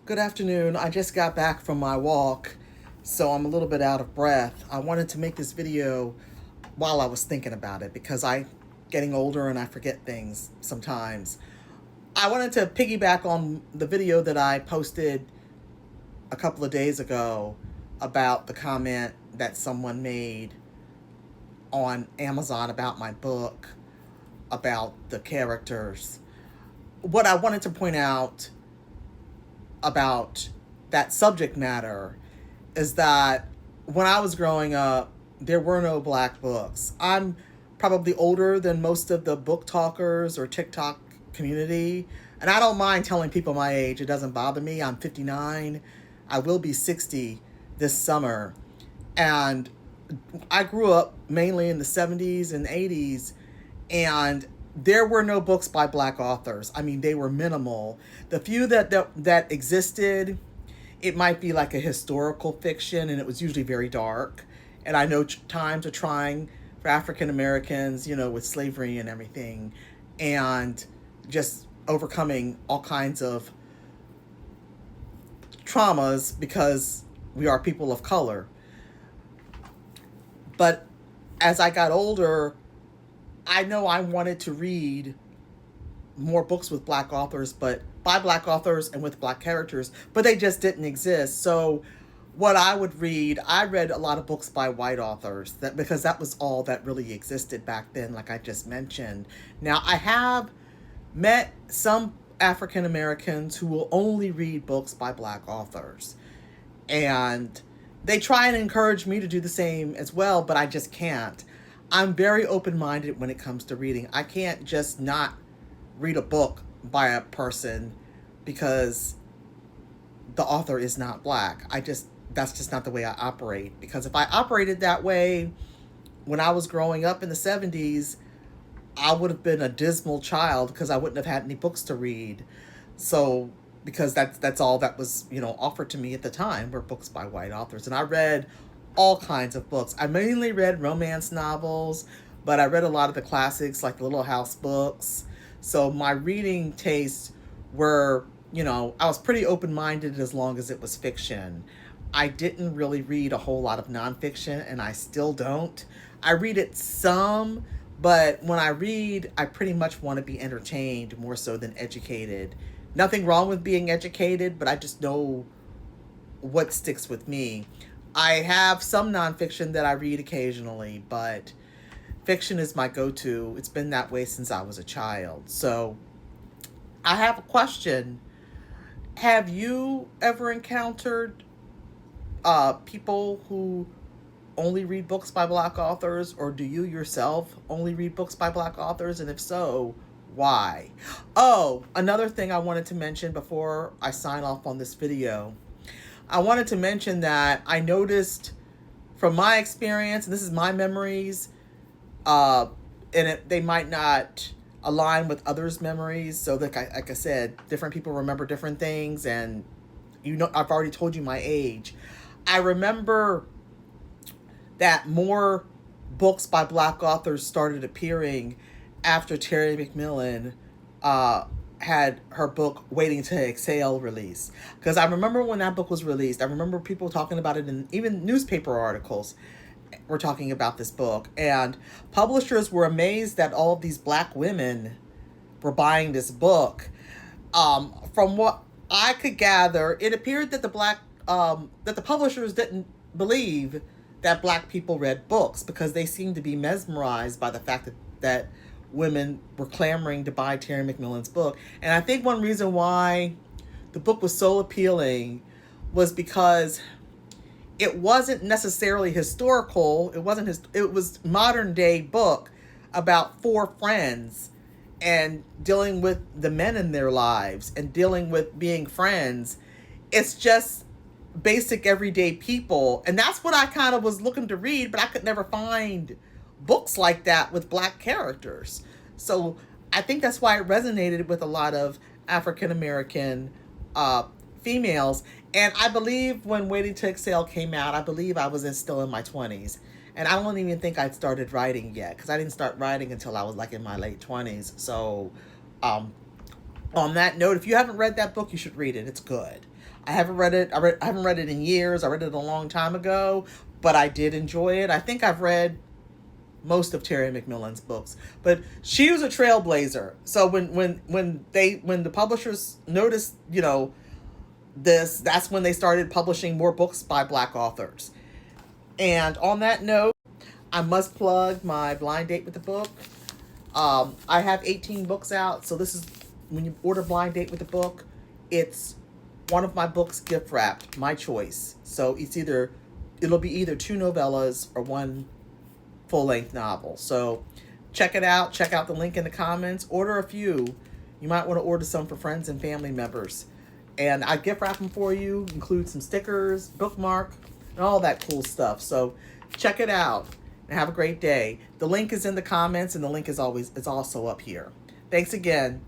Good afternoon. I just got back from my walk, so I'm a little bit out of breath. I wanted to make this video while I was thinking about it because I getting older and I forget things sometimes. I wanted to piggyback on the video that I posted a couple of days ago about the comment that someone made on Amazon about my book, about the characters. What I wanted to point out about that subject matter is that when I was growing up, there were no black books. I'm probably older than most of the book talkers or TikTok community, and I don't mind telling people my age. It doesn't bother me. I'm 59. I will be 60 this summer. And I grew up mainly in the 70s and 80s, and there were no books by black authors. I mean, they were minimal. The few that existed, it might be like a historical fiction, and it was usually very dark. And I know times are trying for African Americans, with slavery and everything, and just overcoming all kinds of traumas because we are people of color. But as I got older, I know I wanted to read more books with black authors, but by black authors and with black characters, but they just didn't exist. So what I would read, I read a lot of books by white authors because that was all that really existed back then, like I just mentioned. Now, I have met some African Americans who will only read books by black authors. And they try and encourage me to do the same as well, but I just can't. I'm very open-minded when it comes to reading. I can't just not read a book by a person because the author is not black. That's just not the way I operate. Because if I operated that way when I was growing up in the 70s, I would have been a dismal child because I wouldn't have had any books to read. So, because that's all that was, offered to me at the time were books by white authors. And I read all kinds of books. I mainly read romance novels, but I read a lot of the classics like the Little House books. So my reading tastes were, I was pretty open-minded as long as it was fiction. I didn't really read a whole lot of nonfiction, and I still don't. I read it some, but when I read, I pretty much want to be entertained more so than educated. Nothing wrong with being educated, but I just know what sticks with me. I have some nonfiction that I read occasionally, but fiction is my go-to. It's been that way since I was a child. So I have a question. Have you ever encountered people who only read books by black authors, or do you yourself only read books by black authors? And if so, why? Oh, another thing I wanted to mention before I sign off on this video. I wanted to mention that I noticed from my experience, and this is my memories, they might not align with others' memories. So like I said, different people remember different things, and I've already told you my age. I remember that more books by black authors started appearing after Terry McMillan had her book Waiting to Exhale release. Because I remember when that book was released, I remember people talking about it, in even newspaper articles were talking about this book. And publishers were amazed that all of these black women were buying this book. From what I could gather, it appeared that the publishers didn't believe that black people read books because they seemed to be mesmerized by the fact that women were clamoring to buy Terry McMillan's book. And I think one reason why the book was so appealing was because it wasn't necessarily historical. It was modern day book about four friends and dealing with the men in their lives and dealing with being friends. It's just basic everyday people. And that's what I kind of was looking to read, but I could never find books like that with black characters. So I think that's why it resonated with a lot of African American females. And I believe when Waiting to Exhale came out, I believe I was still in my 20s. And I don't even think I'd started writing yet, because I didn't start writing until I was like in my late 20s. So on that note, if you haven't read that book, you should read it. It's good. I haven't read it. I haven't read it in years. I read it a long time ago, but I did enjoy it. I think I've read most of Terry McMillan's books, but she was a trailblazer. So when the publishers noticed, this, that's when they started publishing more books by Black authors. And on that note, I must plug my blind date with the book. I have 18 books out, so this is when you order blind date with the book, it's one of my books gift wrapped, my choice. So it'll be either 2 novellas or 1 full-length novel. So check it out. Check out the link in the comments. Order a few. You might want to order some for friends and family members. And I gift wrap them for you. Include some stickers, bookmark, and all that cool stuff. So check it out and have a great day. The link is in the comments, and the link is also up here. Thanks again.